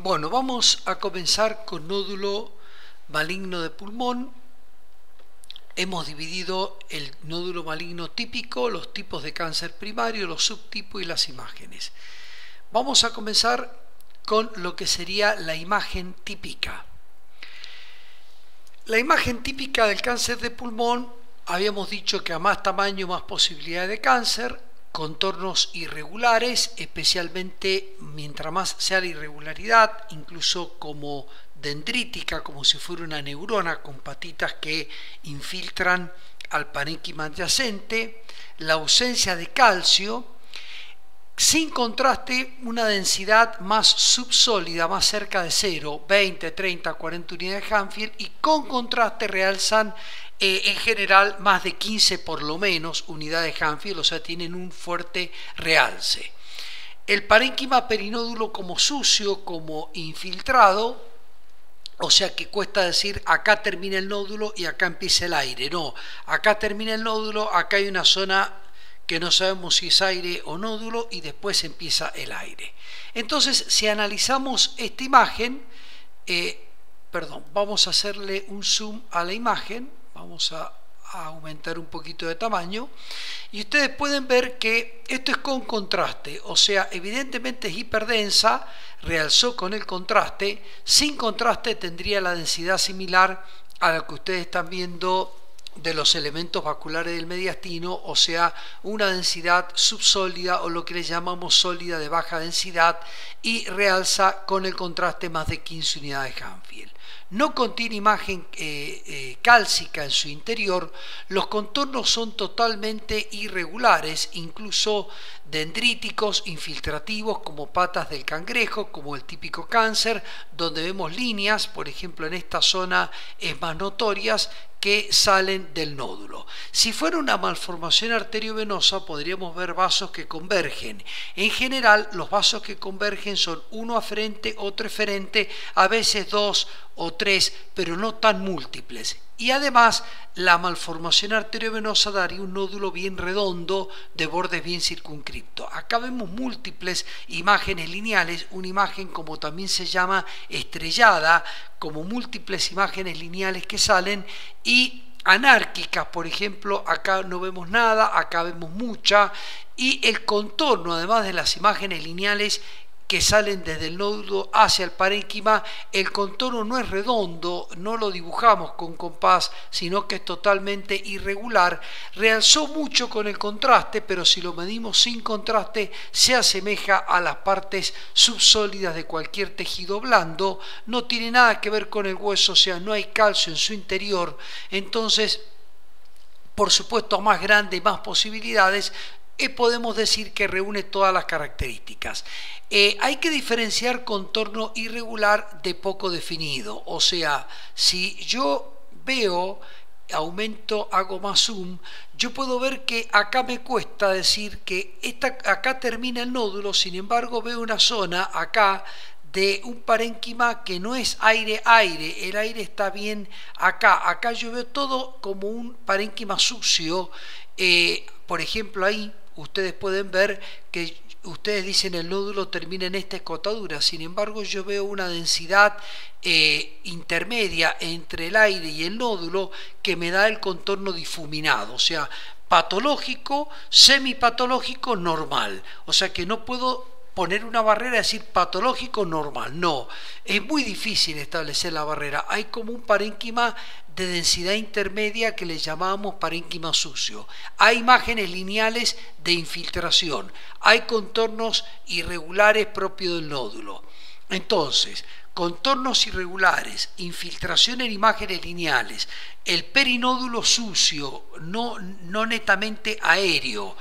Bueno, vamos a comenzar con nódulo maligno de pulmón. Hemos dividido el nódulo maligno típico, los tipos de cáncer primario, los subtipos y las imágenes. Vamos a comenzar con lo que sería la imagen típica. La imagen típica del cáncer de pulmón, habíamos dicho que a más tamaño, más posibilidad de cáncer, contornos irregulares, especialmente mientras más sea la irregularidad, incluso como dendrítica, como si fuera una neurona con patitas que infiltran al parénquima adyacente, la ausencia de calcio, sin contraste una densidad más subsólida, más cerca de 0, 20, 30, 40 unidades de Hadfield, y con contraste realzan en general más de 15 por lo menos unidades de Hadfield, o sea, tienen un fuerte realce. El parénquima perinódulo como sucio, como infiltrado, o sea que cuesta decir acá termina el nódulo y acá empieza el aire. No, acá termina el nódulo, acá hay una zona que no sabemos si es aire o nódulo y después empieza el aire. Entonces, si analizamos esta imagen, vamos a hacerle un zoom a la imagen, vamos a aumentar un poquito de tamaño y ustedes pueden ver que esto es con contraste, o sea, evidentemente es hiperdensa, realzó con el contraste. Sin contraste tendría la densidad similar a la que ustedes están viendo de los elementos vasculares del mediastino, o sea, una densidad subsólida o lo que le llamamos sólida de baja densidad, y realza con el contraste más de 15 unidades de Hadfield. No contiene imagen cálcica en su interior, los contornos son totalmente irregulares, incluso dendríticos, infiltrativos, como patas del cangrejo, como el típico cáncer, donde vemos líneas, por ejemplo en esta zona es más notorias, que salen del nódulo. Si fuera una malformación arteriovenosa podríamos ver vasos que convergen. En general los vasos que convergen son uno aferente, otro eferente, a veces dos o tres, pero no tan múltiples. Y además la malformación arteriovenosa daría un nódulo bien redondo de bordes bien circunscriptos. Acá vemos múltiples imágenes lineales, una imagen como también se llama estrellada, como múltiples imágenes lineales que salen, y anárquicas, por ejemplo, acá no vemos nada, acá vemos mucha, y el contorno, además de las imágenes lineales que salen desde el nódulo hacia el parénquima, el contorno no es redondo, no lo dibujamos con compás, sino que es totalmente irregular. Realzó mucho con el contraste, pero si lo medimos sin contraste se asemeja a las partes subsólidas de cualquier tejido blando, no tiene nada que ver con el hueso, o sea, no hay calcio en su interior. Entonces, por supuesto, más grande y más posibilidades, podemos decir que reúne todas las características. Hay que diferenciar contorno irregular de poco definido, o sea, si yo veo, aumento, hago más zoom, yo puedo ver que acá me cuesta decir que acá termina el nódulo, sin embargo veo una zona acá de un parénquima que no es aire-aire, el aire está bien acá yo veo todo como un parénquima sucio. Por ejemplo, ahí ustedes pueden ver que ustedes dicen el nódulo termina en esta escotadura, sin embargo yo veo una densidad intermedia entre el aire y el nódulo que me da el contorno difuminado, o sea, patológico, semipatológico, normal, o sea que no puedo poner una barrera y decir patológico normal, no, es muy difícil establecer la barrera. Hay como un parénquima de densidad intermedia que le llamamos parénquima sucio. Hay imágenes lineales de infiltración, hay contornos irregulares propios del nódulo. Entonces, contornos irregulares, infiltración en imágenes lineales, el perinódulo sucio, no netamente aéreo,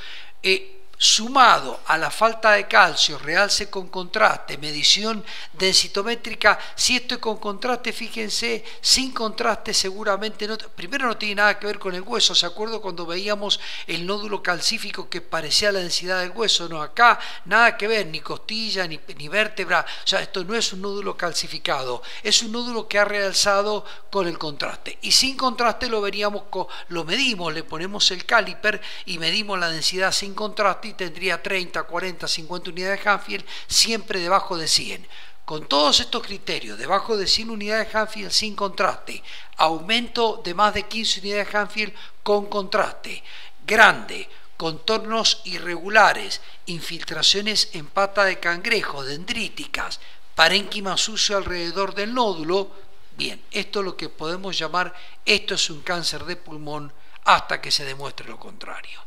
sumado a la falta de calcio, realce con contraste, medición densitométrica. Si esto es con contraste, fíjense, sin contraste seguramente no, primero no tiene nada que ver con el hueso. ¿Se acuerdan cuando veíamos el nódulo calcífico que parecía la densidad del hueso? No, acá nada que ver, ni costilla, ni vértebra, o sea, esto no es un nódulo calcificado, es un nódulo que ha realzado con el contraste. Y sin contraste lo veríamos, lo medimos, le ponemos el caliper y medimos la densidad sin contraste y tendría 30, 40, 50 unidades de Hadfield, siempre debajo de 100. con todos estos criterios, debajo de 100 unidades Hadfield sin contraste, aumento de más de 15 unidades Hadfield con contraste, grande, contornos irregulares, infiltraciones en pata de cangrejo, dendríticas, parénquima sucio alrededor del nódulo, bien, esto es lo que podemos llamar, esto es un cáncer de pulmón hasta que se demuestre lo contrario.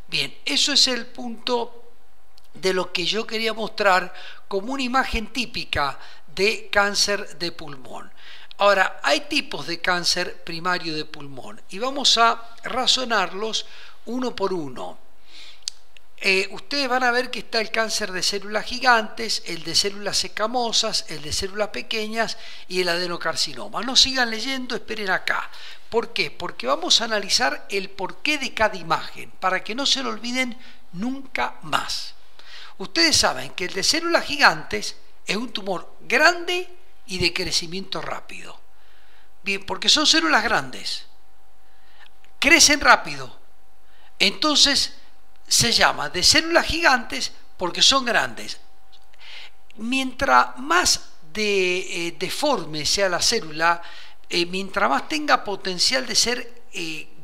Bien, eso es el punto de lo que yo quería mostrar como una imagen típica de cáncer de pulmón. Ahora, hay tipos de cáncer primario de pulmón y vamos a razonarlos uno por uno. Ustedes van a ver que está el cáncer de células gigantes, el de células escamosas, el de células pequeñas y el adenocarcinoma. No sigan leyendo, esperen acá. ¿Por qué? Porque vamos a analizar el porqué de cada imagen, para que no se lo olviden nunca más. Ustedes saben que el de células gigantes es un tumor grande y de crecimiento rápido. Bien, porque son células grandes, crecen rápido, entonces se llama de células gigantes porque son grandes. Mientras más deforme sea la célula, mientras más tenga potencial de ser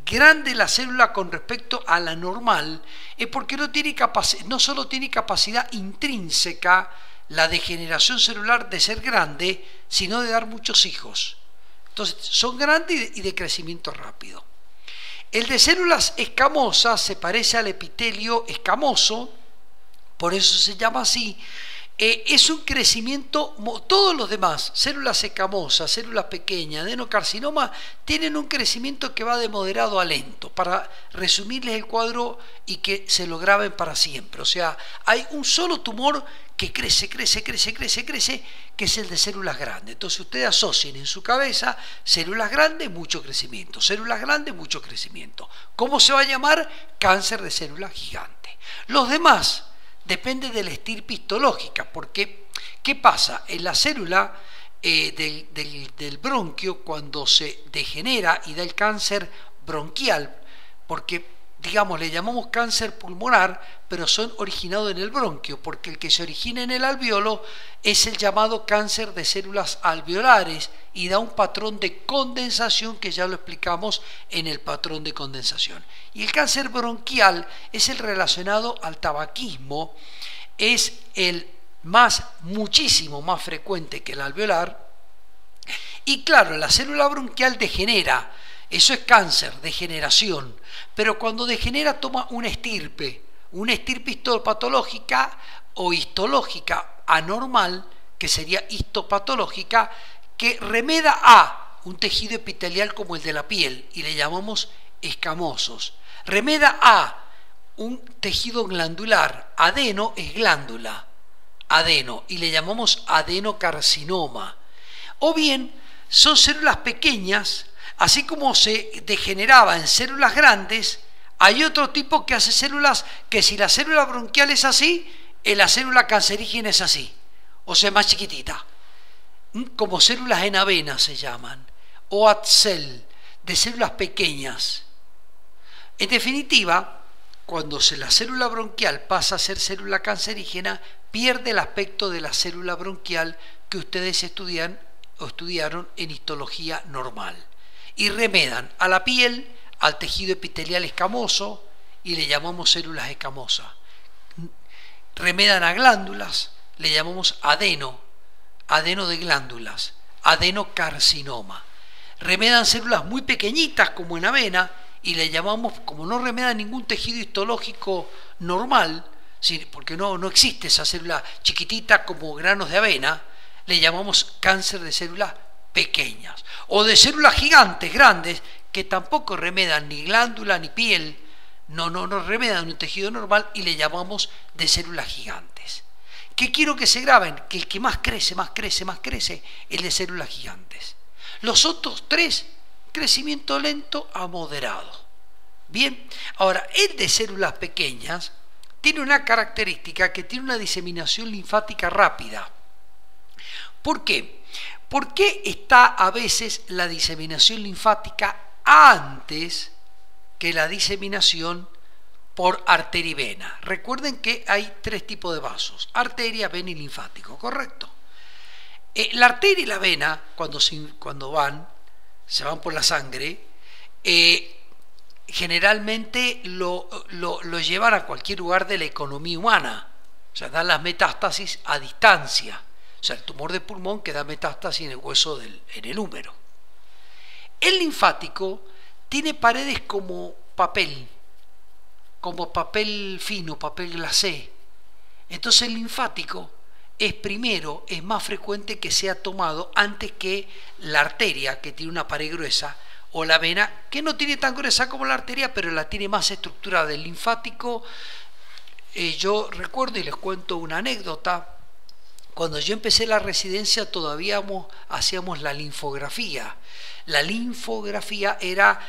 grande la célula con respecto a la normal, es porque no solo tiene capacidad intrínseca la degeneración celular de ser grande, sino de dar muchos hijos. Entonces son grandes y de crecimiento rápido. El de células escamosas se parece al epitelio escamoso, por eso se llama así. Es un crecimiento, todos los demás, células escamosas, células pequeñas, adenocarcinoma, tienen un crecimiento que va de moderado a lento, para resumirles el cuadro y que se lo graben para siempre. O sea, hay un solo tumor que crece, que es el de células grandes. Entonces ustedes asocien en su cabeza células grandes, mucho crecimiento, células grandes, mucho crecimiento. ¿Cómo se va a llamar? Cáncer de células gigantes. Los demás depende de la estirpe histológica, porque ¿qué pasa? En la célula del bronquio, cuando se degenera y da el cáncer bronquial, porque digamos le llamamos cáncer pulmonar, pero son originados en el bronquio, porque el que se origina en el alveolo es el llamado cáncer de células alveolares y da un patrón de condensación que ya lo explicamos en el patrón de condensación. Y el cáncer bronquial es el relacionado al tabaquismo, es el muchísimo más frecuente que el alveolar. Y claro, la célula bronquial degenera, eso es cáncer, degeneración, pero cuando degenera toma una estirpe histopatológica o histológica anormal, que sería histopatológica, que remeda a un tejido epitelial como el de la piel y le llamamos escamosos. Remeda a un tejido glandular, adeno es glándula, adeno, y le llamamos adenocarcinoma. O bien son células pequeñas, así como se degeneraba en células grandes, hay otro tipo que hace células que si la célula bronquial es así, la célula cancerígena es así, o sea, más chiquitita, como células en avena se llaman, o ATCEL, de células pequeñas. En definitiva, cuando la célula bronquial pasa a ser célula cancerígena, pierde el aspecto de la célula bronquial que ustedes estudiaron en histología normal. Y remedan a la piel, al tejido epitelial escamoso, y le llamamos células escamosas. Remedan a glándulas, le llamamos adeno de glándulas, adenocarcinoma. Remedan células muy pequeñitas como en avena, y le llamamos, como no remedan ningún tejido histológico normal, porque no existe esa célula chiquitita como granos de avena, le llamamos cáncer de células pequeñas, o de células gigantes, grandes, que tampoco remedan ni glándula ni piel, no remedan un tejido normal y le llamamos de células gigantes. ¿Qué quiero que se graben? Que el que más crece, el de células gigantes. Los otros tres, crecimiento lento a moderado. Bien, ahora el de células pequeñas tiene una característica que tiene una diseminación linfática rápida. ¿Por qué? ¿Por qué está a veces la diseminación linfática antes que la diseminación por arteria y vena? Recuerden que hay tres tipos de vasos: arteria, vena y linfático, ¿correcto? La arteria y la vena, cuando se van por la sangre, generalmente lo llevan a cualquier lugar de la economía humana. O sea, dan las metástasis a distancia. O sea, el tumor de pulmón que da metástasis en el hueso, en el húmero. El linfático tiene paredes como papel fino, papel glacé. Entonces el linfático es más frecuente que sea tomado antes que la arteria, que tiene una pared gruesa, o la vena, que no tiene tan gruesa como la arteria, pero la tiene más estructurada. El linfático, yo recuerdo y les cuento una anécdota. Cuando yo empecé la residencia todavía hacíamos la linfografía. La linfografía era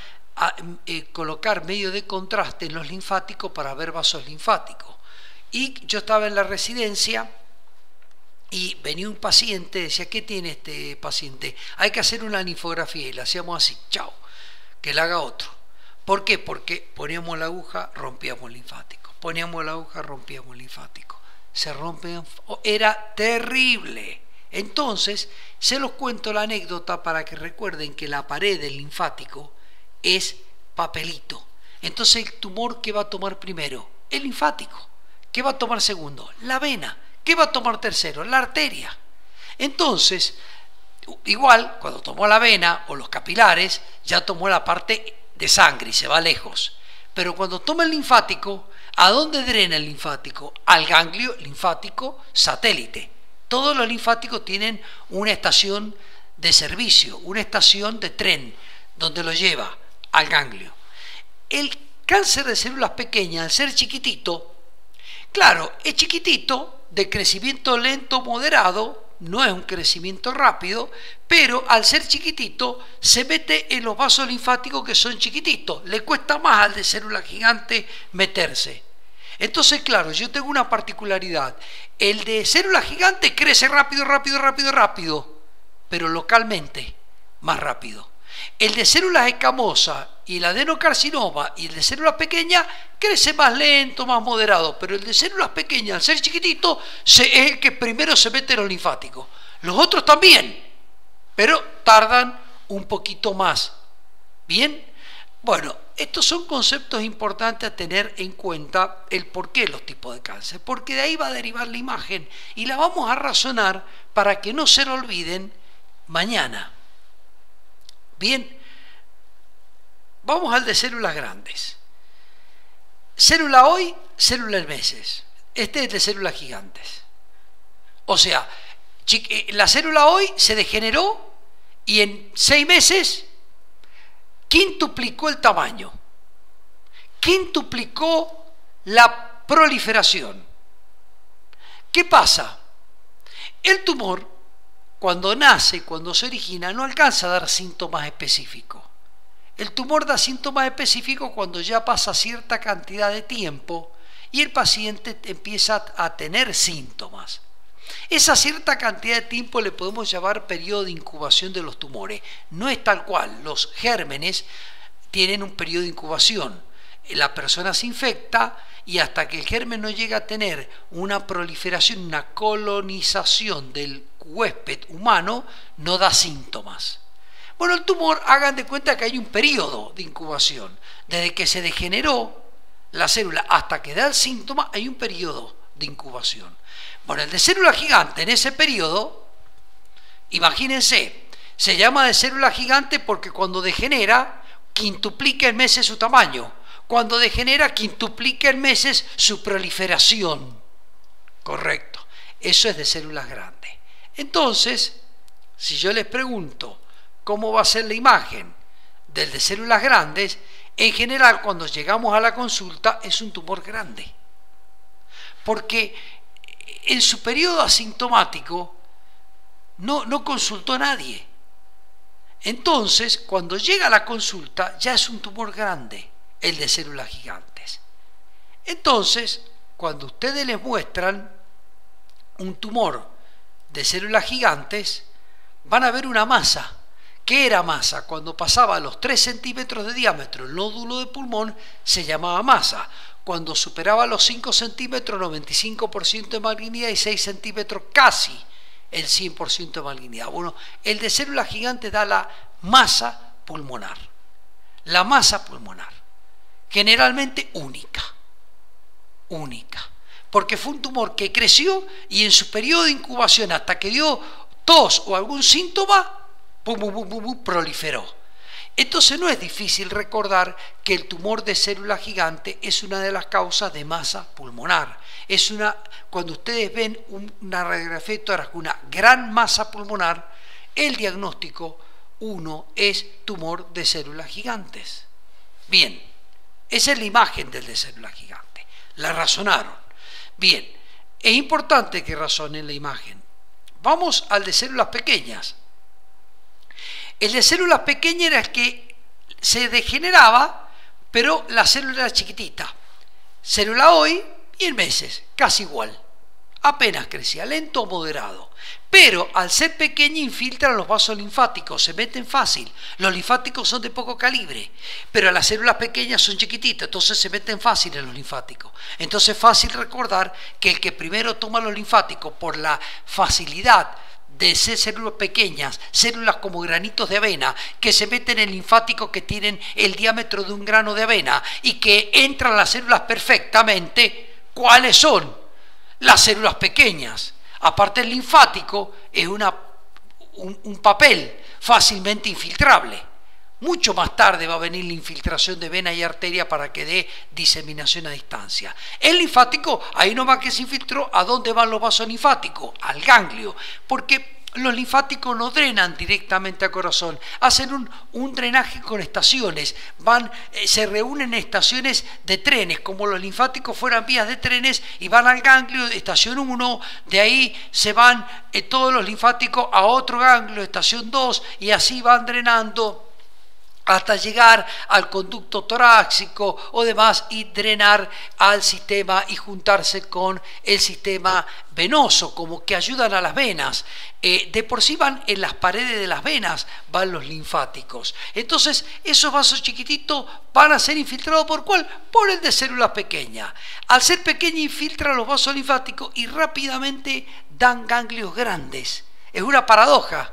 colocar medio de contraste en los linfáticos para ver vasos linfáticos. Y yo estaba en la residencia y venía un paciente, decía, ¿qué tiene este paciente? Hay que hacer una linfografía, y le hacíamos así, chao, que la haga otro. ¿Por qué? Porque poníamos la aguja, rompíamos el linfático, poníamos la aguja, rompíamos el linfático, se rompían, era terrible. Entonces, se los cuento la anécdota para que recuerden que la pared del linfático es papelito. Entonces, el tumor, ¿qué va a tomar primero? El linfático. ¿Qué va a tomar segundo? La vena. ¿Qué va a tomar tercero? La arteria. Entonces, igual, cuando tomó la vena o los capilares, ya tomó la parte de sangre y se va lejos. Pero cuando toma el linfático, ¿a dónde drena el linfático? Al ganglio linfático satélite. Todos los linfáticos tienen una estación de servicio, una estación de tren, donde lo lleva al ganglio. El cáncer de células pequeñas, al ser chiquitito, claro, es chiquitito, de crecimiento lento moderado, no es un crecimiento rápido, pero al ser chiquitito se mete en los vasos linfáticos que son chiquititos, le cuesta más al de célula gigante meterse. Entonces, claro, yo tengo una particularidad, el de célula gigante crece rápido, pero localmente más rápido. El de células escamosas y el adenocarcinoma y el de células pequeñas crece más lento, más moderado, pero el de células pequeñas, al ser chiquitito, es el que primero se mete en los linfáticos. Los otros también, pero tardan un poquito más. ¿Bien? Bueno, estos son conceptos importantes a tener en cuenta, el porqué de los tipos de cáncer, porque de ahí va a derivar la imagen y la vamos a razonar para que no se lo olviden mañana. Bien, vamos al de células grandes. Célula hoy, célula en meses. Este es de células gigantes. O sea, la célula hoy se degeneró y en 6 meses quintuplicó el tamaño, quintuplicó la proliferación. ¿Qué pasa? El tumor, cuando nace, cuando se origina, no alcanza a dar síntomas específicos. El tumor da síntomas específicos cuando ya pasa cierta cantidad de tiempo y el paciente empieza a tener síntomas. Esa cierta cantidad de tiempo le podemos llamar periodo de incubación de los tumores. No es tal cual, los gérmenes tienen un periodo de incubación. La persona se infecta y hasta que el germen no llega a tener una proliferación, una colonización del huésped humano, no da síntomas. Bueno, el tumor, hagan de cuenta que hay un periodo de incubación. Desde que se degeneró la célula hasta que da el síntoma, hay un periodo de incubación. Bueno, el de célula gigante en ese periodo, imagínense, se llama de célula gigante porque cuando degenera, quintuplica en meses su tamaño. Cuando degenera, quintuplica en meses su proliferación. Correcto. Eso es de células grandes. Entonces, si yo les pregunto cómo va a ser la imagen del de células grandes, en general cuando llegamos a la consulta es un tumor grande. Porque en su periodo asintomático no consultó a nadie. Entonces, cuando llega a la consulta ya es un tumor grande, el de células gigantes. Entonces, cuando ustedes les muestran un tumor de células gigantes, van a ver una masa. ¿Qué era masa? Cuando pasaba los 3 centímetros de diámetro el nódulo de pulmón se llamaba masa. Cuando superaba los 5 centímetros, 95% de malignidad y 6 centímetros casi el 100% de malignidad. Bueno, el de células gigantes da la masa pulmonar. La masa pulmonar, generalmente única, porque fue un tumor que creció y en su periodo de incubación hasta que dio tos o algún síntoma, proliferó. Entonces no es difícil recordar que el tumor de célula gigante es una de las causas de masa pulmonar. Cuando ustedes ven una radiografía de tórax con una gran masa pulmonar, el diagnóstico 1 es tumor de células gigantes. Bien, esa es la imagen del de célula gigante. La razonaron. Bien, es importante que razonen la imagen. Vamos al de células pequeñas. El de células pequeñas era el que se degeneraba, pero la célula era chiquitita. Célula hoy y en meses, casi igual. Apenas crecía, lento o moderado. Pero al ser pequeña infiltran los vasos linfáticos, se meten fácil. Los linfáticos son de poco calibre, pero las células pequeñas son chiquititas, entonces se meten fácil en los linfáticos. Entonces es fácil recordar que el que primero toma los linfáticos por la facilidad de ser células pequeñas, células como granitos de avena, que se meten en linfáticos que tienen el diámetro de un grano de avena y que entran las células perfectamente. ¿Cuáles son? Las células pequeñas. Aparte el linfático es un papel fácilmente infiltrable. Mucho más tarde va a venir la infiltración de vena y arteria para que dé diseminación a distancia. El linfático, ahí nomás que se infiltró, ¿a dónde van los vasos linfáticos? Al ganglio, porque los linfáticos no drenan directamente al corazón, hacen un drenaje con estaciones, se reúnen en estaciones de trenes, como los linfáticos fueran vías de trenes, y van al ganglio, estación 1, de ahí se van todos los linfáticos a otro ganglio, estación 2, y así van drenando hasta llegar al conducto torácico o demás y drenar al sistema y juntarse con el sistema venoso, como que ayudan a las venas. De por sí van en las paredes de las venas, van los linfáticos. Entonces esos vasos chiquititos van a ser infiltrados ¿por cuál? Por el de células pequeñas. Al ser pequeña infiltra los vasos linfáticos y rápidamente dan ganglios grandes. Es una paradoja.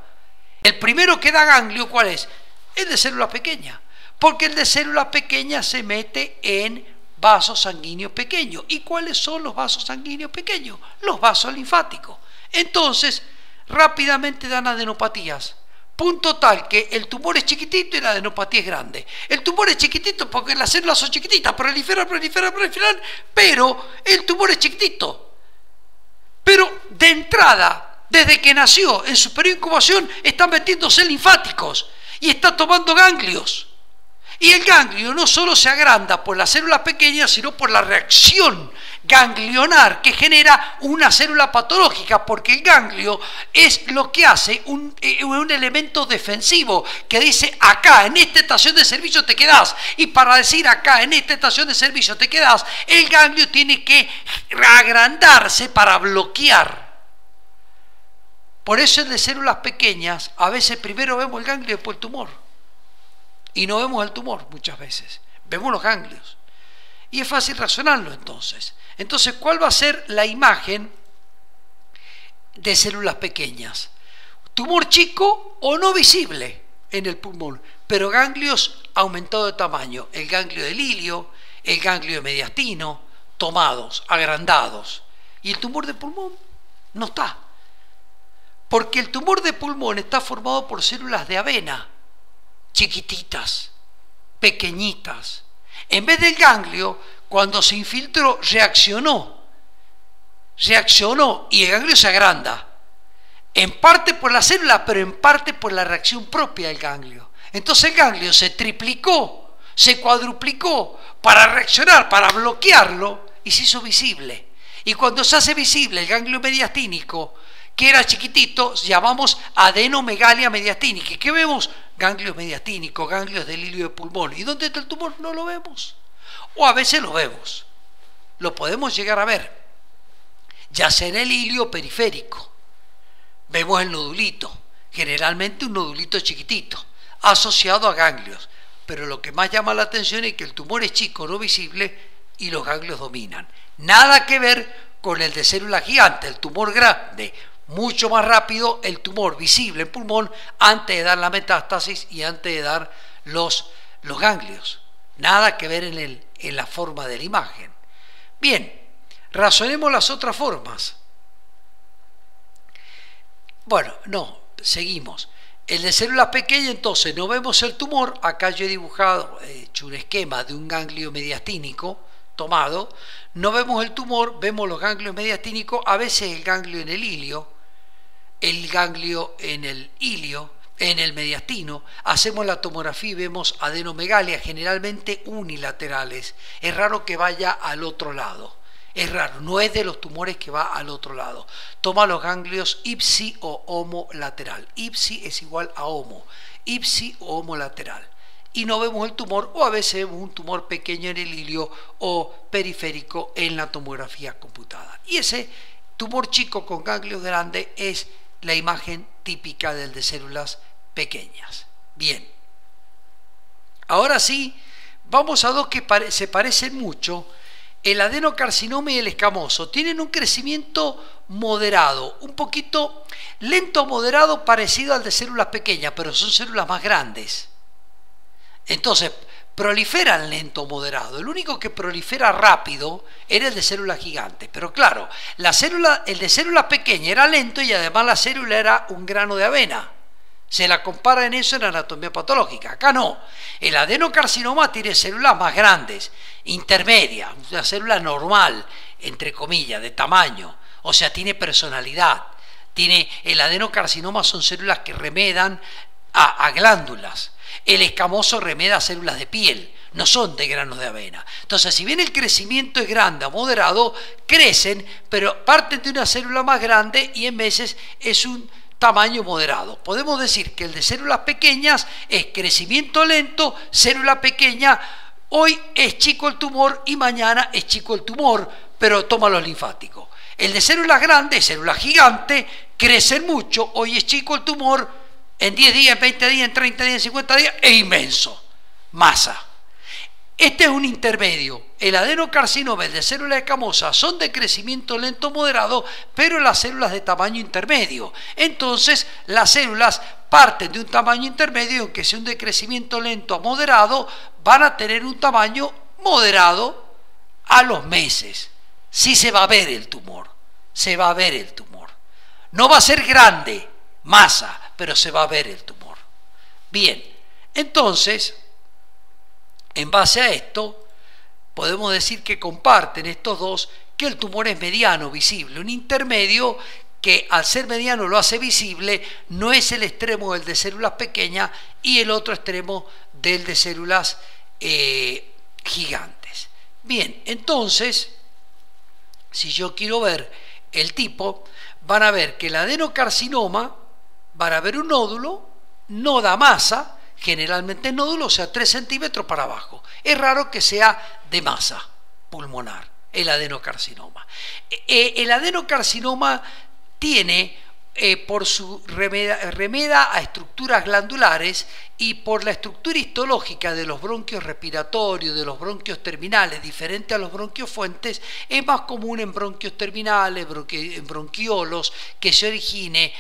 El primero que da ganglio, ¿cuál es? El de células pequeñas, porque el de células pequeñas se mete en vasos sanguíneos pequeños. ¿Y cuáles son los vasos sanguíneos pequeños? Los vasos linfáticos. Entonces, rápidamente dan adenopatías. Punto tal que el tumor es chiquitito y la adenopatía es grande. El tumor es chiquitito porque las células son chiquititas, proliferan, pero el tumor es chiquitito. Pero de entrada, desde que nació, en su periodo de incubación, están metiéndose linfáticos y está tomando ganglios. Y el ganglio no solo se agranda por las células pequeñas, sino por la reacción ganglionar que genera una célula patológica, porque el ganglio es lo que hace un elemento defensivo que dice: acá en esta estación de servicio te quedás. Y para decir acá en esta estación de servicio te quedás, el ganglio tiene que agrandarse para bloquear. Por eso el de células pequeñas, a veces primero vemos el ganglio y después el tumor. Y no vemos el tumor muchas veces, vemos los ganglios. Y es fácil razonarlo entonces. Entonces, ¿cuál va a ser la imagen de células pequeñas? Tumor chico o no visible en el pulmón, pero ganglios aumentados de tamaño. El ganglio del ilio, el ganglio de mediastino, tomados, agrandados. Y el tumor de pulmón no está. Porque el tumor de pulmón está formado por células de avena, chiquititas, pequeñitas. En vez del ganglio, cuando se infiltró, reaccionó y el ganglio se agranda. En parte por la célula, pero en parte por la reacción propia del ganglio. Entonces el ganglio se triplicó, se cuadruplicó para reaccionar, para bloquearlo, y se hizo visible. Y cuando se hace visible el ganglio mediastínico, que era chiquitito, llamamos adenomegalia mediastínica. ¿Qué vemos? Ganglios mediastínicos, ganglios del ilio de pulmón. ¿Y dónde está el tumor? No lo vemos. O a veces lo vemos. Lo podemos llegar a ver, ya sea en el ilio periférico. Vemos el nodulito, generalmente un nodulito chiquitito, asociado a ganglios. Pero lo que más llama la atención es que el tumor es chico, no visible, y los ganglios dominan. Nada que ver con el de célula gigante, el tumor grande, mucho más rápido el tumor visible en pulmón antes de dar la metástasis y antes de dar los ganglios. Nada que ver en la forma de la imagen. Bien, razonemos las otras formas. Bueno, no, seguimos. El de células pequeñas, entonces, no vemos el tumor. Acá yo he dibujado, hecho un esquema de un ganglio mediastínico tomado. No vemos el tumor, vemos los ganglios mediastínicos, a veces el ganglio en el ilio, el ganglio en el ilio, en el mediastino. Hacemos la tomografía y vemos adenomegalia, generalmente unilaterales. Es raro que vaya al otro lado. Es raro, no es de los tumores que va al otro lado. Toma los ganglios ipsi o homolateral. Ipsi es igual a homo. Ipsi o homolateral. Y no vemos el tumor, o a veces vemos un tumor pequeño en el ilio o periférico en la tomografía computada. Y ese tumor chico con ganglios grandes es la imagen típica del de células pequeñas. Bien. Ahora sí, vamos a dos que se parecen mucho. El adenocarcinoma y el escamoso tienen un crecimiento moderado, un poquito lento o moderado, parecido al de células pequeñas, pero son células más grandes. Entonces, proliferan lento o moderado. El único que prolifera rápido era el de células gigantes. Pero claro, el de células pequeñas era lento y además la célula era un grano de avena. Se la compara en eso en anatomía patológica. Acá no. El adenocarcinoma tiene células más grandes, intermedias, una célula normal, entre comillas, de tamaño. O sea, tiene personalidad. El adenocarcinoma son células que remedan a glándulas. El escamoso remeda células de piel, no son de granos de avena. Entonces, si bien el crecimiento es grande o moderado, crecen, pero parten de una célula más grande y en veces es un tamaño moderado. Podemos decir que el de células pequeñas es crecimiento lento, célula pequeña, hoy es chico el tumor y mañana es chico el tumor, pero toma los linfáticos. El de células grandes, células gigantes, crecen mucho, hoy es chico el tumor, en 10 días, en 20 días, en 30 días, en 50 días, es inmenso, masa. Este es un intermedio. El adenocarcinoma y el de células escamosas son de crecimiento lento moderado, pero las células de tamaño intermedio. Entonces, las células parten de un tamaño intermedio, aunque sea un de crecimiento lento a moderado, van a tener un tamaño moderado a los meses. Sí se va a ver el tumor, se va a ver el tumor. No va a ser grande, masa, pero se va a ver el tumor. Bien, entonces, en base a esto, podemos decir que comparten estos dos que el tumor es mediano, visible. Un intermedio que al ser mediano lo hace visible, no es el extremo del de células pequeñas y el otro extremo del de células gigantes. Bien, entonces, si yo quiero ver el tipo, van a ver que el adenocarcinoma, van a ver un nódulo, no da masa, generalmente el nódulo, o sea, 3 centímetros para abajo. Es raro que sea de masa pulmonar, el adenocarcinoma. El adenocarcinoma tiene, por su remeda a estructuras glandulares y por la estructura histológica de los bronquios respiratorios, de los bronquios terminales, diferente a los bronquios fuentes, es más común en bronquios terminales, en bronquiolos, que se origine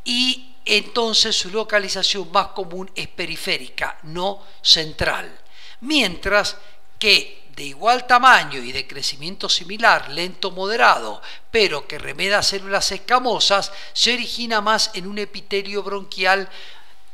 y entonces su localización más común es periférica, no central. Mientras que de igual tamaño y de crecimiento similar, lento moderado, pero que remeda células escamosas, se origina más en un epitelio bronquial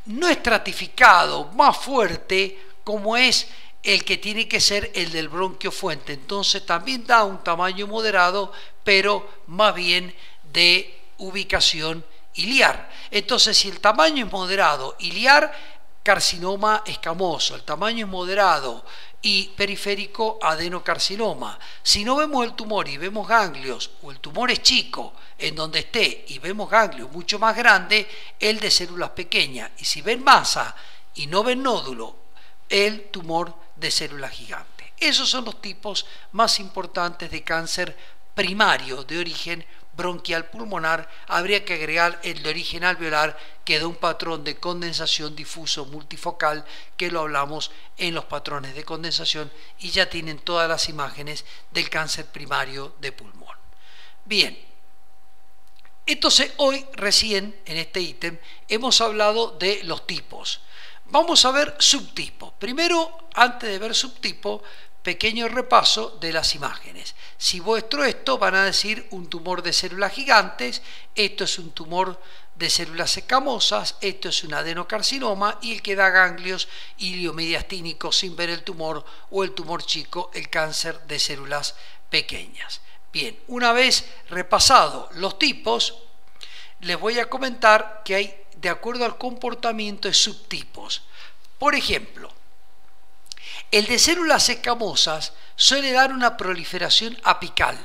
no estratificado, más fuerte, como es el que tiene que ser el del bronquio fuente. Entonces también da un tamaño moderado, pero más bien de ubicación iliar. Entonces, si el tamaño es moderado, iliar, carcinoma escamoso, el tamaño es moderado y periférico, adenocarcinoma. Si no vemos el tumor y vemos ganglios, o el tumor es chico en donde esté y vemos ganglios mucho más grandes, el de células pequeñas. Y si ven masa y no ven nódulo, el tumor de células gigantes. Esos son los tipos más importantes de cáncer primario de origen bronquial pulmonar. Habría que agregar el de origen alveolar, que da un patrón de condensación difuso multifocal, que lo hablamos en los patrones de condensación, y ya tienen todas las imágenes del cáncer primario de pulmón. Bien, Entonces hoy recién en este ítem hemos hablado de los tipos. Vamos a ver subtipos. Primero, antes de ver subtipos, pequeño repaso de las imágenes. Si muestro esto, van a decir un tumor de células gigantes, esto es un tumor de células escamosas, esto es un adenocarcinoma, y el que da ganglios iliomediastínicos sin ver el tumor, o el tumor chico, el cáncer de células pequeñas. Bien, una vez repasado los tipos, les voy a comentar que hay, de acuerdo al comportamiento, de subtipos. Por ejemplo, el de células escamosas suele dar una proliferación apical.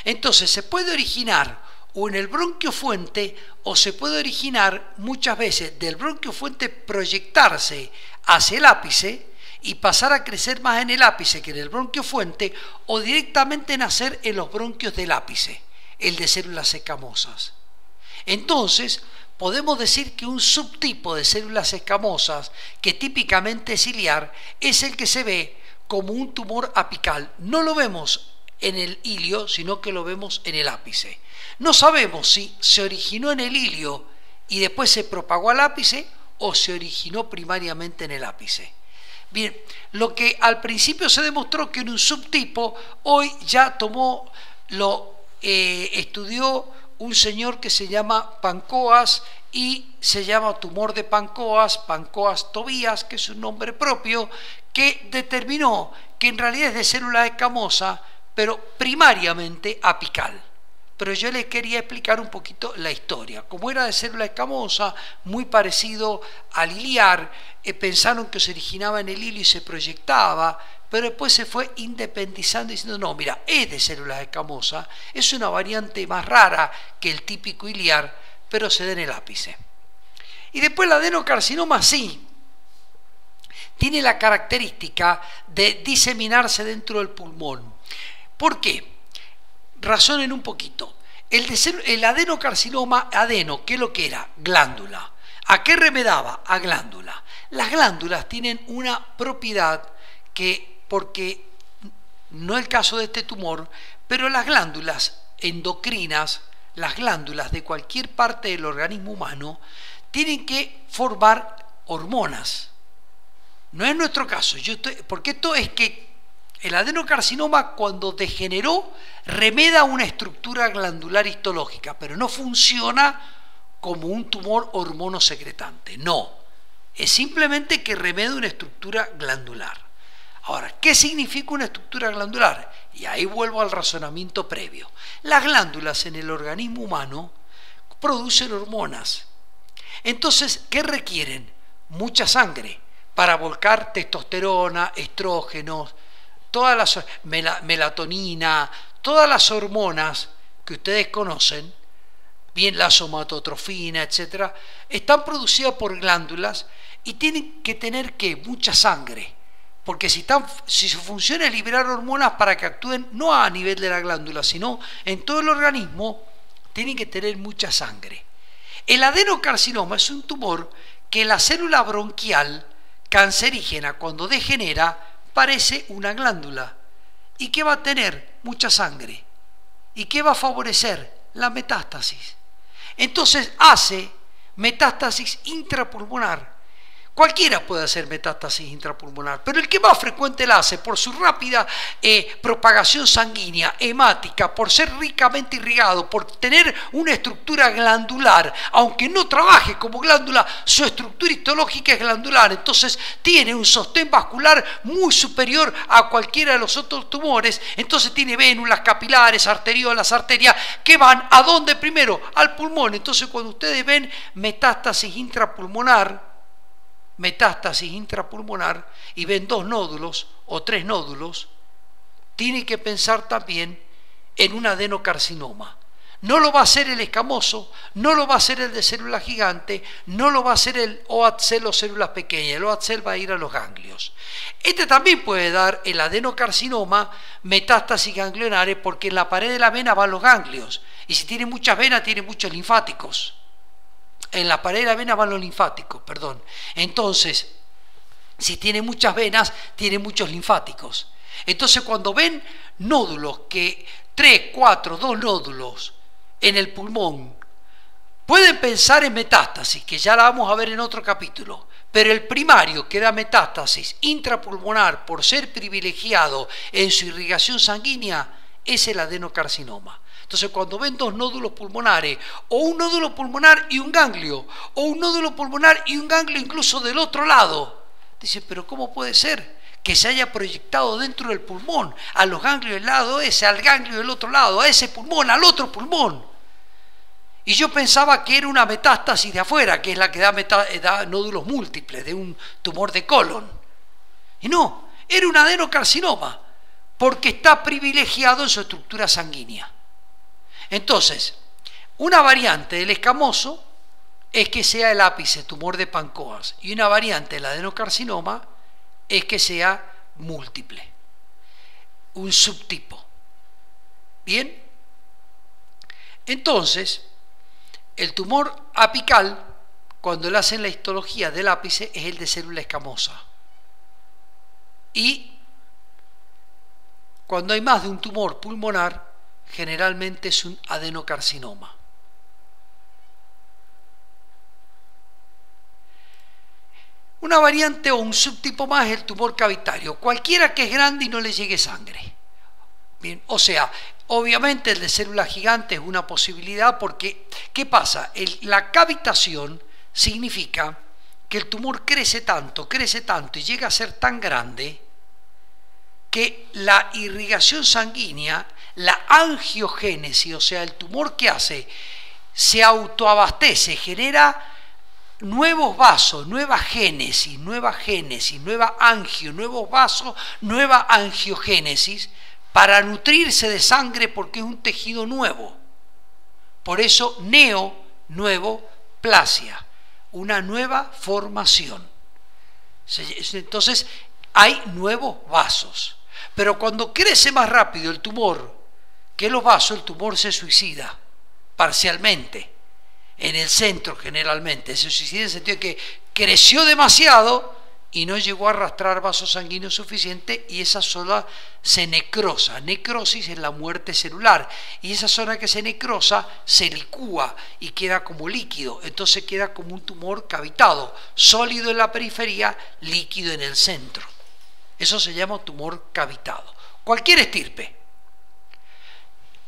Entonces se puede originar o en el bronquio fuente, o se puede originar muchas veces del bronquio fuente proyectarse hacia el ápice y pasar a crecer más en el ápice que en el bronquio fuente, o directamente nacer en los bronquios del ápice, el de células escamosas. Entonces, podemos decir que un subtipo de células escamosas, que típicamente es ciliar, es el que se ve como un tumor apical. No lo vemos en el ilio, sino que lo vemos en el ápice. No sabemos si se originó en el ilio y después se propagó al ápice, o se originó primariamente en el ápice. Bien, lo que al principio se demostró que en un subtipo, hoy ya estudió un señor que se llama Pancoas, y se llama tumor de Pancoas, Pancoas Tobías, que es un nombre propio, que determinó que en realidad es de célula escamosa, pero primariamente apical. Pero yo les quería explicar un poquito la historia. Como era de célula escamosa, muy parecido al iliar, pensaron que se originaba en el ilio y se proyectaba, pero después se fue independizando diciendo, no, mira, es de células escamosas, es una variante más rara que el típico iliar, pero se da en el ápice. Y después el adenocarcinoma sí, tiene la característica de diseminarse dentro del pulmón. ¿Por qué? Razonen un poquito. El adenocarcinoma, adeno, ¿qué es lo que era? Glándula. ¿A qué remedaba? A glándula. Las glándulas tienen una propiedad que, porque no es el caso de este tumor, pero las glándulas endocrinas, las glándulas de cualquier parte del organismo humano, tienen que formar hormonas. No es nuestro caso, porque esto es que el adenocarcinoma, cuando degeneró, remeda una estructura glandular histológica, pero no funciona como un tumor hormonosecretante. No, es simplemente que remeda una estructura glandular. Ahora, ¿qué significa una estructura glandular? Y ahí vuelvo al razonamiento previo. Las glándulas en el organismo humano producen hormonas. Entonces, ¿qué requieren? Mucha sangre para volcar testosterona, estrógenos, todas las melatonina, todas las hormonas que ustedes conocen, bien la somatotrofina, etcétera, están producidas por glándulas y tienen que tener mucha sangre, porque si su función es liberar hormonas para que actúen no a nivel de la glándula, sino en todo el organismo, tienen que tener mucha sangre. El adenocarcinoma es un tumor que la célula bronquial cancerígena, cuando degenera, parece una glándula. ¿Y qué va a tener? Mucha sangre. ¿Y qué va a favorecer? La metástasis. Entonces hace metástasis intrapulmonar. Cualquiera puede hacer metástasis intrapulmonar, pero el que más frecuente la hace por su rápida propagación sanguínea, hemática, por ser ricamente irrigado, por tener una estructura glandular, aunque no trabaje como glándula, su estructura histológica es glandular, entonces tiene un sostén vascular muy superior a cualquiera de los otros tumores, entonces tiene vénulas, capilares, arteriolas, arterias, que van ¿a dónde primero? Al pulmón. Entonces cuando ustedes ven metástasis intrapulmonar y ven 2 nódulos o 3 nódulos, tiene que pensar también en un adenocarcinoma. No lo va a hacer el escamoso, no lo va a hacer el de célula gigante, no lo va a hacer el OAT-cell o células pequeñas. El OAT-cell va a ir a los ganglios. Este también puede dar el adenocarcinoma, metástasis ganglionares, porque en la pared de la vena van los ganglios. Y si tiene muchas venas, tiene muchos linfáticos. En la pared de la vena van los linfáticos, perdón. Entonces, si tiene muchas venas, tiene muchos linfáticos. Entonces, cuando ven nódulos, que 3, 4, 2 nódulos en el pulmón. Pueden pensar en metástasis, que ya la vamos a ver en otro capítulo, pero el primario que da metástasis intrapulmonar por ser privilegiado en su irrigación sanguínea es el adenocarcinoma. Entonces, cuando ven dos nódulos pulmonares, o un nódulo pulmonar y un ganglio, o un nódulo pulmonar y un ganglio incluso del otro lado, dicen, pero ¿cómo puede ser que se haya proyectado dentro del pulmón, a los ganglios del lado ese, al ganglio del otro lado, a ese pulmón, al otro pulmón? Y yo pensaba que era una metástasis de afuera, que es la que da nódulos múltiples de un tumor de colon. Y no, era un adenocarcinoma, porque está privilegiado en su estructura sanguínea. Entonces, una variante del escamoso es que sea el ápice, tumor de Pancoas, y una variante del adenocarcinoma es que sea múltiple, un subtipo. ¿Bien? Entonces, el tumor apical, cuando le hacen la histología del ápice, es el de célula escamosa. Y cuando hay más de un tumor pulmonar, generalmente es un adenocarcinoma. Una variante o un subtipo más es el tumor cavitario, cualquiera que es grande y no le llegue sangre. Bien, o sea, obviamente el de célula gigante es una posibilidad porque, ¿qué pasa? La cavitación significa que el tumor crece tanto y llega a ser tan grande que la irrigación sanguínea, la angiogénesis, o sea, el tumor que hace, se autoabastece, genera nuevos vasos, nueva génesis, nueva angio, nuevos vasos, nueva angiogénesis, para nutrirse de sangre porque es un tejido nuevo. Por eso nuevo, plasia, una nueva formación. Entonces hay nuevos vasos. Pero cuando crece más rápido el tumor que los vasos, el tumor se suicida parcialmente. En el centro generalmente se suicida en el sentido de que creció demasiado y no llegó a arrastrar vasos sanguíneos suficientes y esa zona se necrosa. Necrosis es la muerte celular y esa zona que se necrosa se licúa y queda como líquido, entonces queda como un tumor cavitado, sólido en la periferia, líquido en el centro. Eso se llama tumor cavitado. Cualquier estirpe.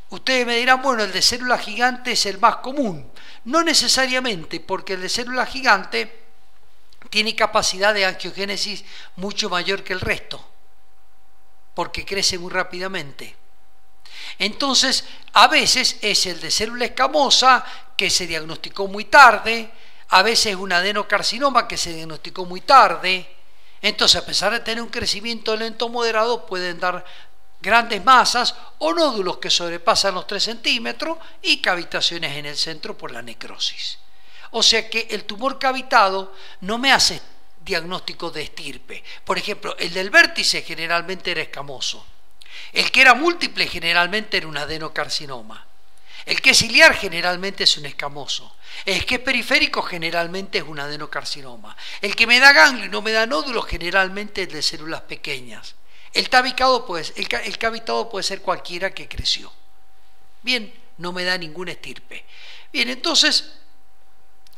Ustedes me dirán, bueno, el de célula gigante es el más común. No necesariamente, porque el de célula gigante tiene capacidad de angiogénesis mucho mayor que el resto, porque crece muy rápidamente. Entonces, a veces es el de célula escamosa que se diagnosticó muy tarde, a veces es un adenocarcinoma que se diagnosticó muy tarde. Entonces, a pesar de tener un crecimiento lento o moderado, pueden dar grandes masas o nódulos que sobrepasan los 3 centímetros y cavitaciones en el centro por la necrosis. O sea que el tumor cavitado no me hace diagnóstico de estirpe. Por ejemplo, el del vértice generalmente era escamoso. El que era múltiple generalmente era un adenocarcinoma. El que es ciliar generalmente es un escamoso. El que es periférico generalmente es un adenocarcinoma. El que me da ganglio y no me da nódulos generalmente es de células pequeñas. El cavitado puede ser cualquiera que creció. Bien, no me da ningún estirpe. Bien, entonces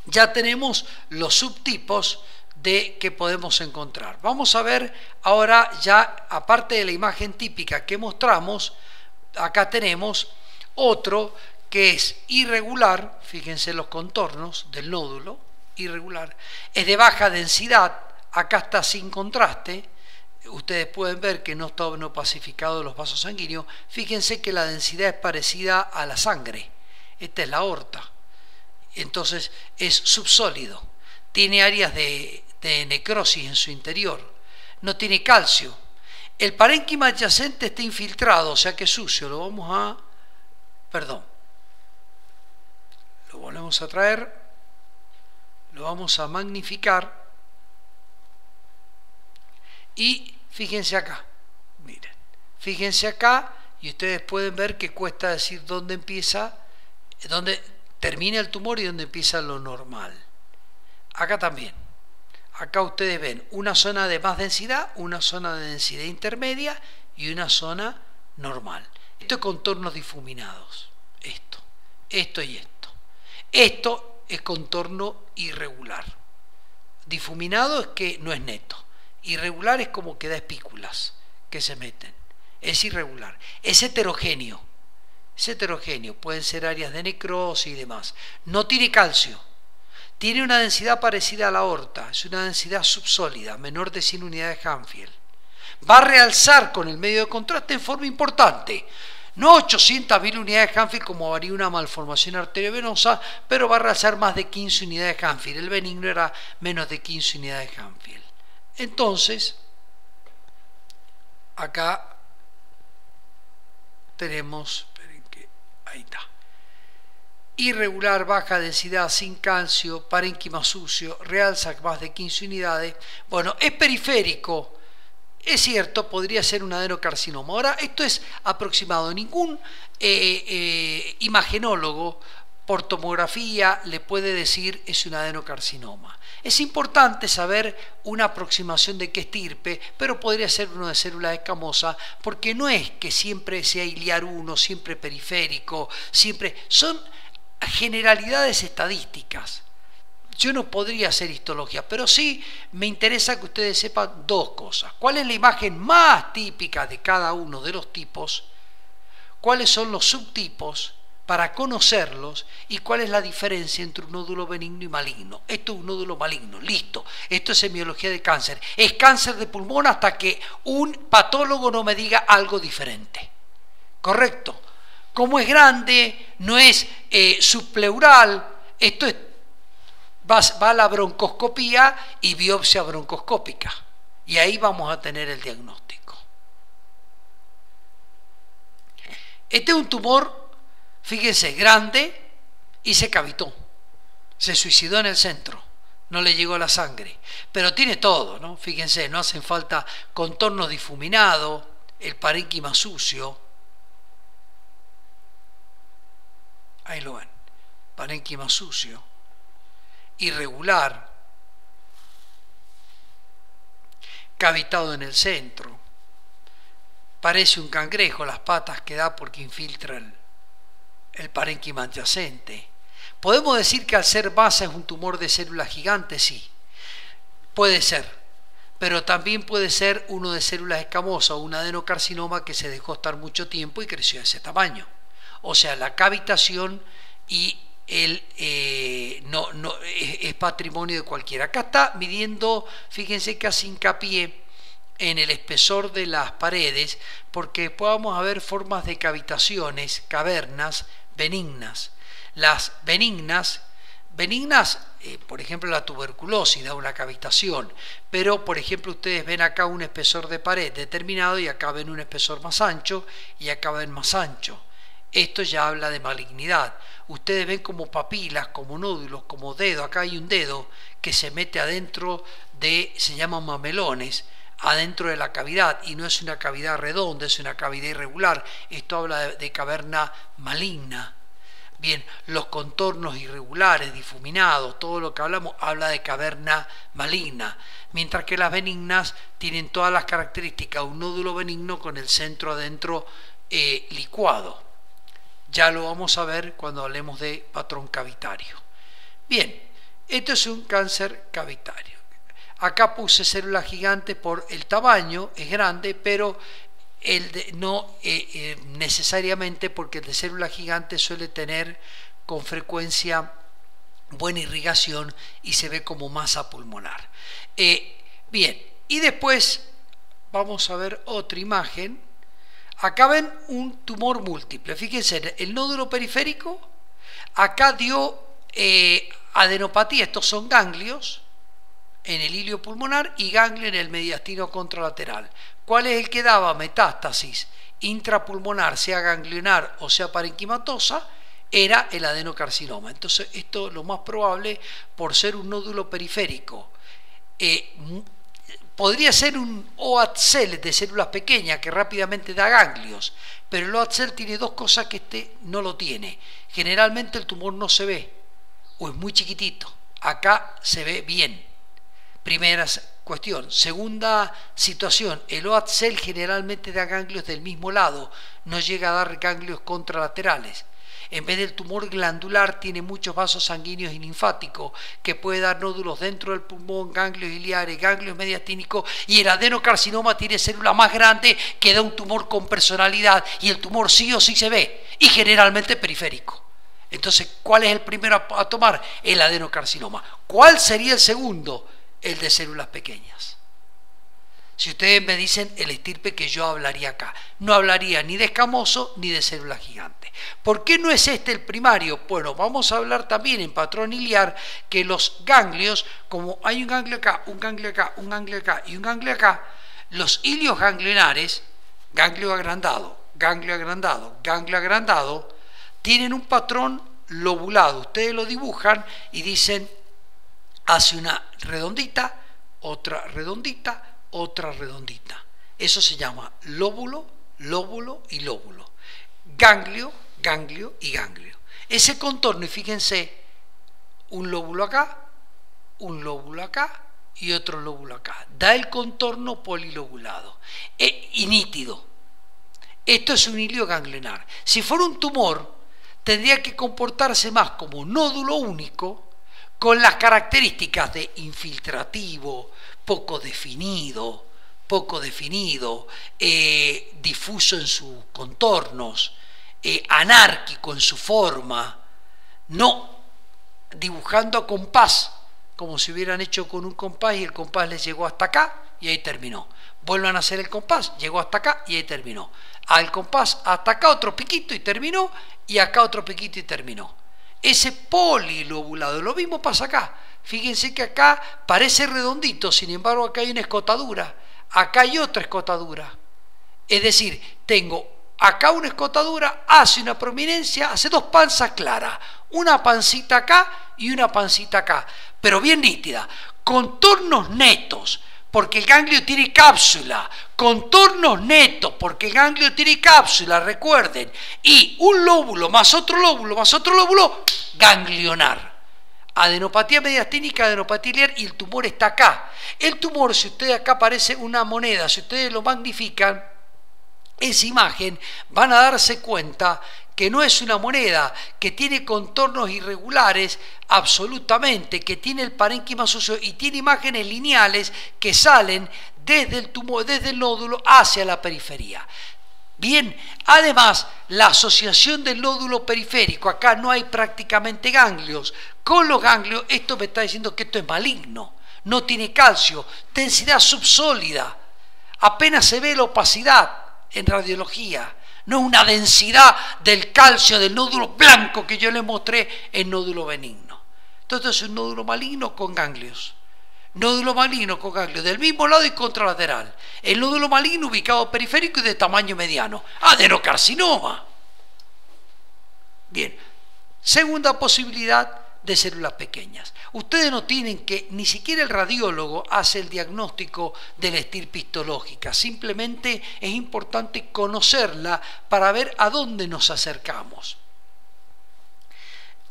ya tenemos los subtipos que podemos encontrar. Vamos a ver ahora ya, aparte de la imagen típica que mostramos, acá tenemos otro que es irregular, fíjense los contornos del nódulo, irregular, es de baja densidad, acá está sin contraste. Ustedes pueden ver que no está no pacificado los vasos sanguíneos. Fíjense que la densidad es parecida a la sangre. Esta es la aorta. Entonces es subsólido. Tiene áreas de necrosis en su interior. No tiene calcio. El parénquima adyacente está infiltrado, o sea que es sucio. Lo volvemos a traer. Lo vamos a magnificar. Y fíjense acá, miren, fíjense acá y ustedes pueden ver que cuesta decir dónde empieza, dónde termina el tumor y dónde empieza lo normal. Acá también, acá ustedes ven una zona de más densidad, una zona de densidad intermedia y una zona normal. Esto es contornos difuminados, esto y esto. Esto es contorno irregular. Difuminado es que no es neto. Irregular es como que da espículas que se meten. Es irregular. Es heterogéneo. Es heterogéneo. Pueden ser áreas de necrosis y demás. No tiene calcio. Tiene una densidad parecida a la aorta. Es una densidad subsólida, menor de 100 unidades de Hanfield. Va a realzar con el medio de contraste en forma importante. No 800.000 unidades de Hanfield como haría una malformación arteriovenosa, pero va a realzar más de 15 unidades de Hanfield. El benigno era menos de 15 unidades de Hanfield. Entonces, acá tenemos, esperen que ahí está. Irregular, baja densidad, sin calcio, parénquima sucio, realza más de 15 unidades. Bueno, es periférico. Es cierto, podría ser un adenocarcinoma. Ahora, esto es aproximado. Ningún imagenólogo por tomografía le puede decir es un adenocarcinoma. Es importante saber una aproximación de qué estirpe, pero podría ser uno de células escamosas, porque no es que siempre sea iliar 1, siempre periférico, siempre son generalidades estadísticas. Yo no podría hacer histología, pero sí me interesa que ustedes sepan dos cosas. ¿Cuál es la imagen más típica de cada uno de los tipos? ¿Cuáles son los subtipos para conocerlos? ¿Y cuál es la diferencia entre un nódulo benigno y maligno? Esto es un nódulo maligno, listo. Esto es semiología de cáncer. Es cáncer de pulmón hasta que un patólogo no me diga algo diferente. ¿Correcto? Como es grande, no es subpleural, esto es va a la broncoscopía y biopsia broncoscópica. Y ahí vamos a tener el diagnóstico. Este es un tumor, fíjense, grande y se cavitó. Se suicidó en el centro. No le llegó la sangre. Pero tiene todo, ¿no? Fíjense, no hacen falta contornos difuminados, el parénquima sucio. Ahí lo ven. Parénquima sucio. Irregular, cavitado en el centro, parece un cangrejo las patas que da porque infiltra el parénquima adyacente. ¿Podemos decir que al ser masa es un tumor de células gigantes? Sí, puede ser, pero también puede ser uno de células escamosas o un adenocarcinoma que se dejó estar mucho tiempo y creció de ese tamaño. O sea, la cavitación y es patrimonio de cualquiera. Acá está midiendo, fíjense que hace hincapié en el espesor de las paredes, porque podamos ver formas de cavitaciones, cavernas benignas. Las benignas, por ejemplo, la tuberculosis da una cavitación, pero por ejemplo ustedes ven acá un espesor de pared determinado y acá ven un espesor más ancho y acá ven más ancho. Esto ya habla de malignidad. Ustedes ven como papilas, como nódulos, como dedo. Acá hay un dedo que se mete adentro se llaman mamelones, adentro de la cavidad, y no es una cavidad redonda, es una cavidad irregular. Esto habla de caverna maligna. Bien, los contornos irregulares, difuminados, todo lo que hablamos, habla de caverna maligna. Mientras que las benignas tienen todas las características, un nódulo benigno con el centro adentro licuado. Ya lo vamos a ver cuando hablemos de patrón cavitario. Bien, esto es un cáncer cavitario. Acá puse células gigantes por el tamaño, es grande, pero no necesariamente, porque el de células gigantes suele tener con frecuencia buena irrigación y se ve como masa pulmonar. Bien, y después vamos a ver otra imagen. Acá ven un tumor múltiple. Fíjense, el nódulo periférico, acá dio adenopatía, estos son ganglios en el hilio pulmonar y ganglio en el mediastino contralateral. ¿Cuál es el que daba metástasis intrapulmonar, sea ganglionar o sea parenquimatosa? Era el adenocarcinoma. Entonces, esto lo más probable, por ser un nódulo periférico, podría ser un OAT-cell de células pequeñas que rápidamente da ganglios, pero el OAT-cell tiene dos cosas que este no lo tiene. Generalmente el tumor no se ve o es muy chiquitito. Acá se ve bien. Primera cuestión. Segunda situación, el OAT-cell generalmente da ganglios del mismo lado, no llega a dar ganglios contralaterales. En vez del tumor glandular tiene muchos vasos sanguíneos y linfáticos, que puede dar nódulos dentro del pulmón, ganglios iliares, ganglios mediastínicos, y el adenocarcinoma tiene células más grandes que da un tumor con personalidad, y el tumor sí o sí se ve, y generalmente periférico. Entonces, ¿cuál es el primero a tomar? El adenocarcinoma. ¿Cuál sería el segundo? El de células pequeñas. Si ustedes me dicen el estirpe que yo hablaría acá, no hablaría ni de escamoso ni de células gigantes. ¿Por qué no es este el primario? Bueno, vamos a hablar también en patrón iliar que los ganglios, como hay un ganglio acá, un ganglio acá, un ganglio acá y un ganglio acá, los ilios ganglionares, ganglio agrandado, ganglio agrandado, ganglio agrandado, tienen un patrón lobulado. Ustedes lo dibujan y dicen, hace una redondita, otra redondita, otra redondita. Eso se llama lóbulo, lóbulo y lóbulo. Ganglio, ganglio y ganglio. Ese contorno, y fíjense, un lóbulo acá y otro lóbulo acá. Da el contorno polilobulado y nítido. Esto es un hilio ganglionar. Si fuera un tumor, tendría que comportarse más como un nódulo único, con las características de infiltrativo, poco definido, difuso en sus contornos, anárquico en su forma, no dibujando a compás, como si hubieran hecho con un compás y el compás les llegó hasta acá y ahí terminó. Vuelvan a hacer el compás, llegó hasta acá y ahí terminó. Al compás hasta acá otro piquito y terminó, y acá otro piquito y terminó. Ese polilobulado, lo mismo pasa acá. Fíjense que acá parece redondito, sin embargo acá hay una escotadura, acá hay otra escotadura. Es decir, tengo acá una escotadura, hace una prominencia, hace dos panzas claras, una pancita acá y una pancita acá, pero bien nítida, contornos netos, porque el ganglio tiene cápsula, contornos netos, porque el ganglio tiene cápsula, recuerden, y un lóbulo más otro lóbulo más otro lóbulo, ganglionar. Adenopatía mediastínica, adenopatía iliar, y el tumor está acá. El tumor, si ustedes acá parece una moneda, si ustedes lo magnifican, esa imagen, van a darse cuenta que no es una moneda, que tiene contornos irregulares absolutamente, que tiene el parénquima sucio y tiene imágenes lineales que salen desde el tumor, desde el nódulo hacia la periferia. Bien, además, la asociación del nódulo periférico, acá no hay prácticamente ganglios, con los ganglios, esto me está diciendo que esto es maligno, no tiene calcio, densidad subsólida, apenas se ve la opacidad en radiología, no una densidad del calcio del nódulo blanco que yo les mostré en nódulo benigno. Entonces es un nódulo maligno con ganglios. Nódulo maligno con ganglios del mismo lado y contralateral. El nódulo maligno ubicado periférico y de tamaño mediano. Adenocarcinoma. Bien. Segunda posibilidad de células pequeñas. Ustedes no tienen que, ni siquiera el radiólogo hace el diagnóstico de la estirpe histológica, simplemente es importante conocerla para ver a dónde nos acercamos.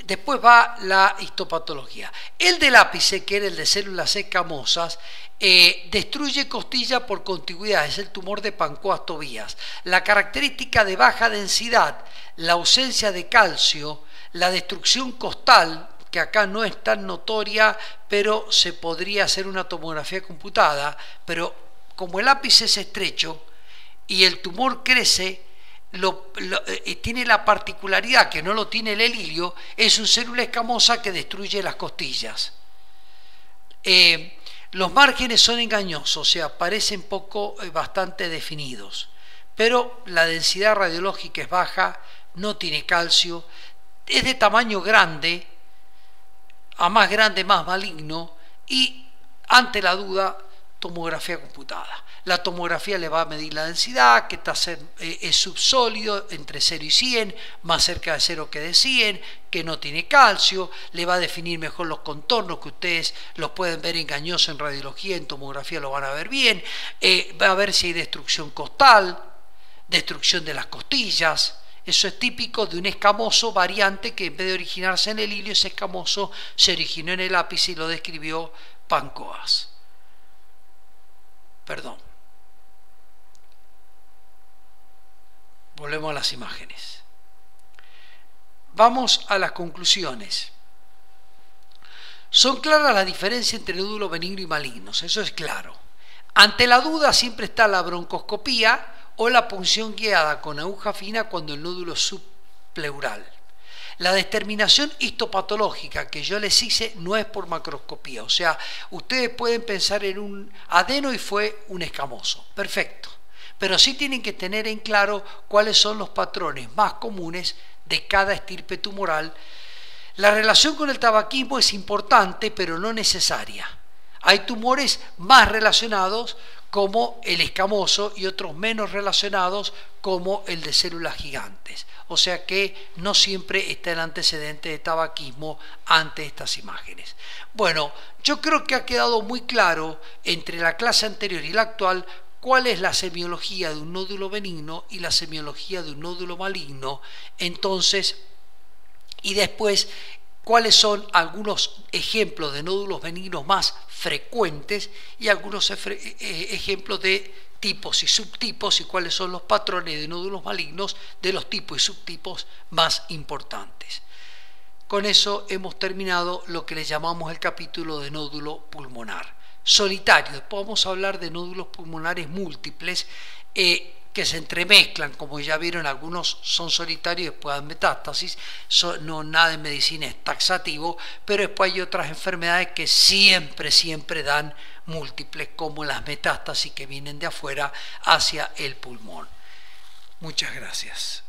Después va la histopatología. El del ápice, que era el de células escamosas, destruye costilla por contigüidad, es el tumor de Pancoast-Tobías. La característica de baja densidad, la ausencia de calcio, la destrucción costal, que acá no es tan notoria, pero se podría hacer una tomografía computada, pero como el ápice es estrecho y el tumor crece, tiene la particularidad que no lo tiene el hilio, es una célula escamosa que destruye las costillas. Los márgenes son engañosos, o sea, parecen bastante definidos, pero la densidad radiológica es baja, no tiene calcio, es de tamaño grande, a más grande más maligno, y ante la duda tomografía computada. La tomografía le va a medir la densidad, que es subsólido entre 0 y 100, más cerca de 0 que de 100, que no tiene calcio, le va a definir mejor los contornos, que ustedes los pueden ver engañosos en radiología, en tomografía lo van a ver bien, va a ver si hay destrucción costal, destrucción de las costillas. Eso es típico de un escamoso variante que en vez de originarse en el hilio, ese escamoso se originó en el ápice y lo describió Pancoast. Perdón. Volvemos a las imágenes. vamos a las conclusiones. Son claras las diferencias entre nódulos benignos y malignos, eso es claro. Ante la duda siempre está la broncoscopía o la punción guiada con aguja fina cuando el nódulo es subpleural. La determinación histopatológica que yo les hice no es por macroscopía, o sea, ustedes pueden pensar en un adeno y fue un escamoso, perfecto, pero sí tienen que tener en claro cuáles son los patrones más comunes de cada estirpe tumoral. La relación con el tabaquismo es importante, pero no necesaria. Hay tumores más relacionados como el escamoso y otros menos relacionados como el de células gigantes. O sea que no siempre está el antecedente de tabaquismo ante estas imágenes. Bueno, yo creo que ha quedado muy claro entre la clase anterior y la actual cuál es la semiología de un nódulo benigno y la semiología de un nódulo maligno. Entonces, y después, cuáles son algunos ejemplos de nódulos benignos más frecuentes y algunos ejemplos de tipos y subtipos y cuáles son los patrones de nódulos malignos de los tipos y subtipos más importantes. Con eso hemos terminado lo que le llamamos el capítulo de nódulo pulmonar solitario. Después vamos a hablar de nódulos pulmonares múltiples que se entremezclan, como ya vieron, algunos son solitarios y después dan metástasis, no, nada en medicina es taxativo, pero después hay otras enfermedades que siempre dan múltiples, como las metástasis que vienen de afuera hacia el pulmón. Muchas gracias.